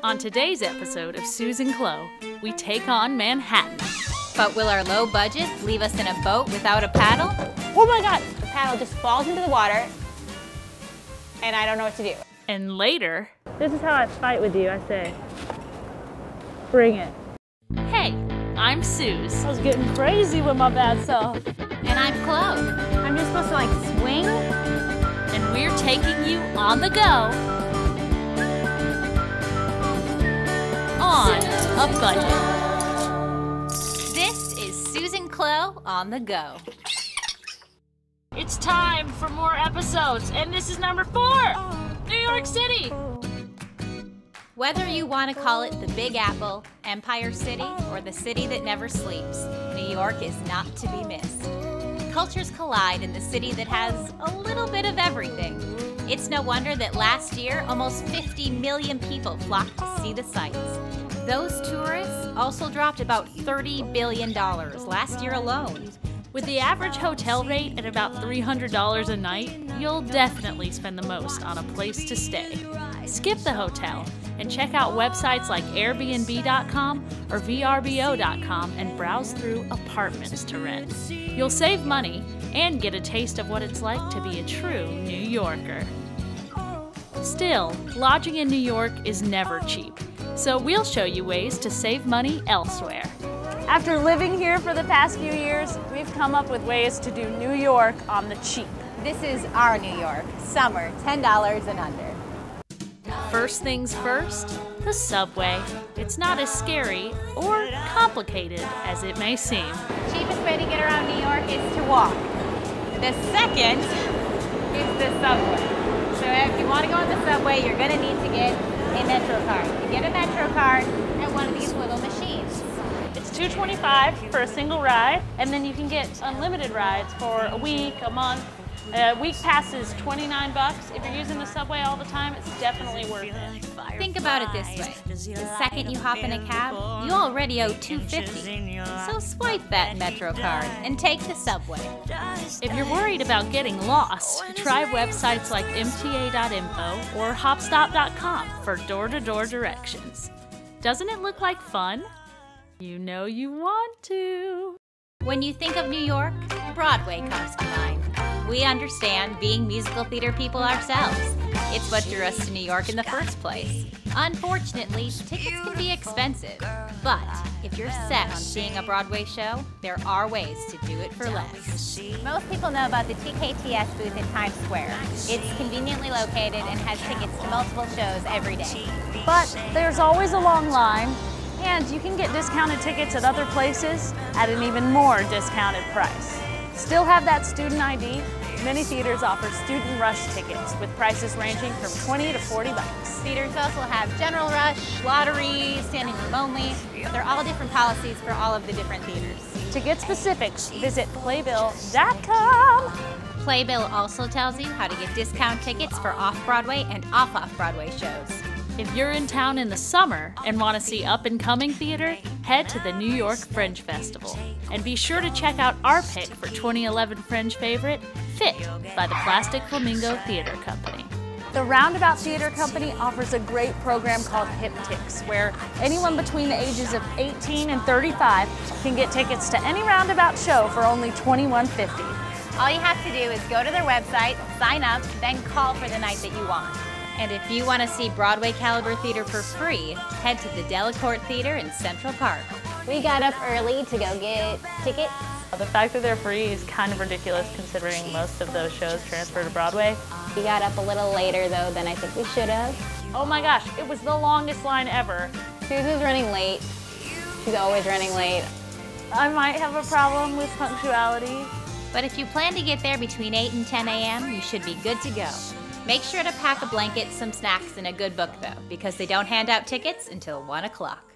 On today's episode of Sus Chlo, we take on Manhattan. But will our low budget leave us in a boat without a paddle? Oh my God, the paddle just falls into the water and I don't know what to do. And later, This is how I fight with you, I say. Bring it. hey, I'm Sus. I was getting crazy with my bad self. And I'm Chlo. I'm just supposed to like swing? And we're taking you on the go. On a budget. This is Sus Chlo on the go. It's time for more episodes, and this is number 4, New York City. Whether you want to call it the Big Apple, Empire City, or the city that never sleeps, New York is not to be missed. Cultures collide in the city that has a little bit of everything. It's no wonder that last year, almost 50 million people flocked to see the sights. Those tourists also dropped about $30 billion last year alone. With the average hotel rate at about $300 a night, you'll definitely spend the most on a place to stay. Skip the hotel and check out websites like Airbnb.com or VRBO.com and browse through apartments to rent. You'll save money and get a taste of what it's like to be a true New Yorker. Still, lodging in New York is never cheap, so we'll show you ways to save money elsewhere. After living here for the past few years, we've come up with ways to do New York on the cheap. This is our New York, summer, $10 and under. First things first, the subway. It's not as scary or complicated as it may seem. Cheapest way to get around New York is to walk. The second is the subway. So if you want to go on the subway, you're going to need to get a Metro card. You get a Metro card at one of these little machines. It's $2.25 for a single ride, and then you can get unlimited rides for a week, a month. A week pass is $29. If you're using the subway all the time, it's definitely worth it. Think about it this way. The second you hop in a cab, you already owe $2.50. So swipe that Metro card and take the subway. If you're worried about getting lost, try websites like mta.info or hopstop.com for door-to-door directions. Doesn't it look like fun? You know you want to. When you think of New York, Broadway comes to mind. We understand, being musical theater people ourselves. It's what drew us to New York in the first place. Unfortunately, tickets can be expensive. But if you're set on seeing a Broadway show, there are ways to do it for less. Most people know about the TKTS booth in Times Square. It's conveniently located and has tickets to multiple shows every day. But there's always a long line, and you can get discounted tickets at other places at an even more discounted price. Still have that student ID? Many theaters offer student rush tickets with prices ranging from $20 to $40. Theaters also have general rush, lottery, standing room only. They're all different policies for all of the different theaters. To get specifics, visit playbill.com. Playbill also tells you how to get discount tickets for off-Broadway and off-Broadway shows. If you're in town in the summer and want to see up-and-coming theater, head to the New York Fringe Festival. And be sure to check out our pick for 2011 Fringe favorite, Fit, by the Plastic Flamingo Theater Company. The Roundabout Theater Company offers a great program called Hip Ticks, where anyone between the ages of 18 and 35 can get tickets to any Roundabout show for only $21.50. All you have to do is go to their website, sign up, then call for the night that you want. And if you want to see Broadway caliber theater for free, head to the Delacorte Theater in Central Park. We got up early to go get tickets. The fact that they're free is kind of ridiculous considering most of those shows transfer to Broadway. We got up a little later though than I think we should have. Oh my gosh, it was the longest line ever. Sus is running late. She's always running late. I might have a problem with punctuality. But if you plan to get there between 8 and 10 a.m., you should be good to go. Make sure to pack a blanket, some snacks, and a good book though, because they don't hand out tickets until 1 o'clock.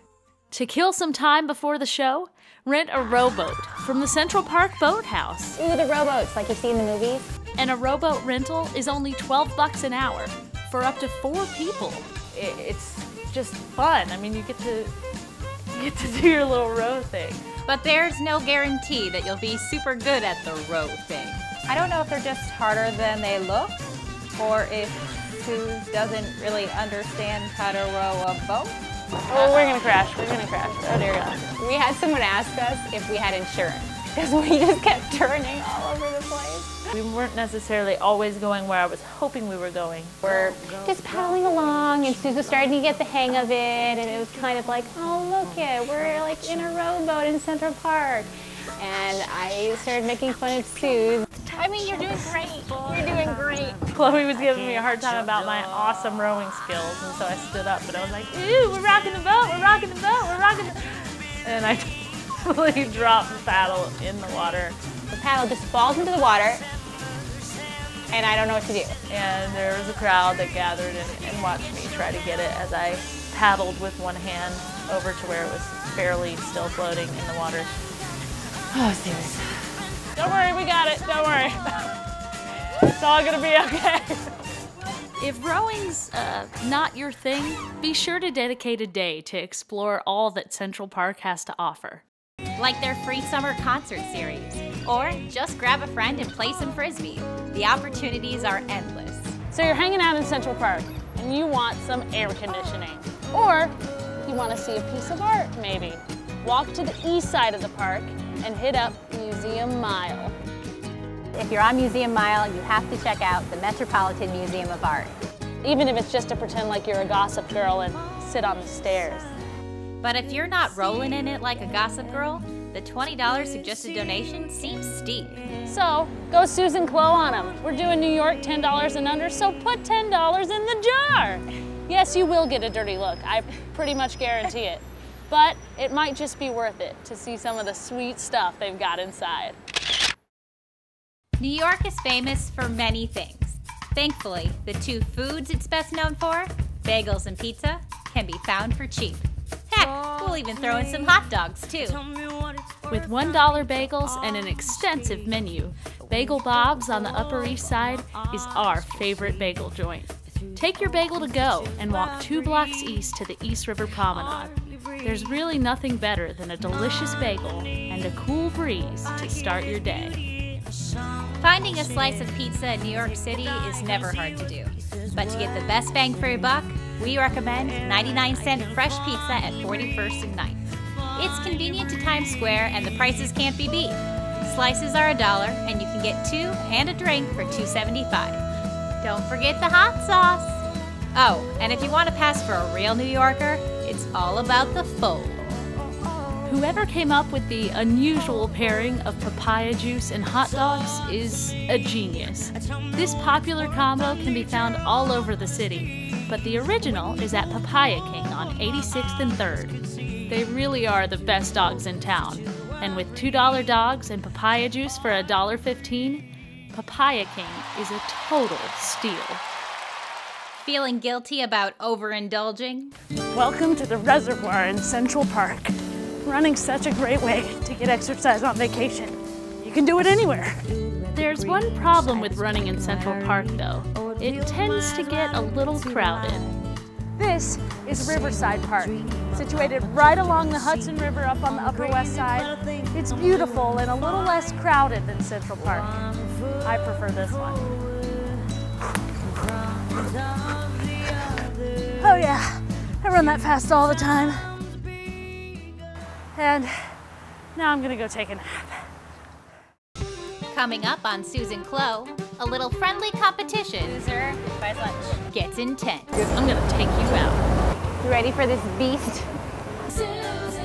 To kill some time before the show, rent a rowboat from the Central Park Boathouse. Ooh, the rowboats like you see in the movies. And a rowboat rental is only $12 an hour for up to 4 people. It's just fun. I mean, you get to do your little row thing. But there's no guarantee that you'll be super good at the row thing. I don't know if they're just harder than they look, or if who doesn't really understand how to row a boat. Oh, we're gonna crash. We're gonna crash. Oh dear God. We had someone ask us if we had insurance because we just kept turning all over the place. We weren't necessarily always going where I was hoping we were going. We're just paddling along, and Suze was starting to get the hang of it, and it was kind of like, oh, look it, we're like in a rowboat in Central Park. And I started making fun of Suze. I mean, you're doing great. You're doing great. Chloe was giving me a hard time about my awesome rowing skills, and so I stood up and I was like, "Ooh, we're rocking the boat, we're rocking the boat, we're rocking the..." And I totally dropped the paddle in the water. The paddle just falls into the water, and I don't know what to do. And there was a crowd that gathered and watched me try to get it as I paddled with one hand over to where it was barely still floating in the water. Oh, Suze. Don't worry, we got it. Don't worry. It's all gonna be okay. If rowing's not your thing, be sure to dedicate a day to explore all that Central Park has to offer. Like their free summer concert series, or just grab a friend and play some Frisbee. The opportunities are endless. So you're hanging out in Central Park and you want some air conditioning. Or you want to see a piece of art, maybe. Walk to the east side of the park and hit up Museum Mile. If you're on Museum Mile, you have to check out the Metropolitan Museum of Art. Even if it's just to pretend like you're a gossip girl and sit on the stairs. But if you're not rolling in it like a gossip girl, the $20 suggested donation seems steep. So go Sus Chlo on them. We're doing New York $10 and under, so put $10 in the jar. Yes, you will get a dirty look. I pretty much guarantee it. But it might just be worth it to see some of the sweet stuff they've got inside. New York is famous for many things. Thankfully, the two foods it's best known for, bagels and pizza, can be found for cheap. Heck, we'll even throw in some hot dogs too. With $1 bagels and an extensive menu, Bagel Bob's on the Upper East Side is our favorite bagel joint. Take your bagel to go and walk 2 blocks east to the East River Promenade. There's really nothing better than a delicious bagel and a cool breeze to start your day. Finding a slice of pizza in New York City is never hard to do. But to get the best bang for your buck, we recommend 99-cent fresh pizza at 41st and 9th. It's convenient to Times Square and the prices can't be beat. Slices are $1 and you can get 2 and a drink for $2.75. Don't forget the hot sauce. Oh, and if you want to pass for a real New Yorker, it's all about the fold. Whoever came up with the unusual pairing of papaya juice and hot dogs is a genius. This popular combo can be found all over the city, but the original is at Papaya King on 86th and 3rd. They really are the best dogs in town, and with $2 dogs and papaya juice for $1.15, Papaya King is a total steal. Feeling guilty about overindulging? Welcome to the reservoir in Central Park. Running's such a great way to get exercise on vacation. You can do it anywhere. There's one problem with running in Central Park, though. It tends to get a little crowded. This is Riverside Park, situated right along the Hudson River up on the Upper West Side. It's beautiful and a little less crowded than Central Park. I prefer this one. Oh yeah, I run that fast all the time. And now I'm gonna go take a nap. Coming up on Sus Chlo, a little friendly competition. Loser buys lunch. Gets intense. I'm gonna take you out. You ready for this beast? Sus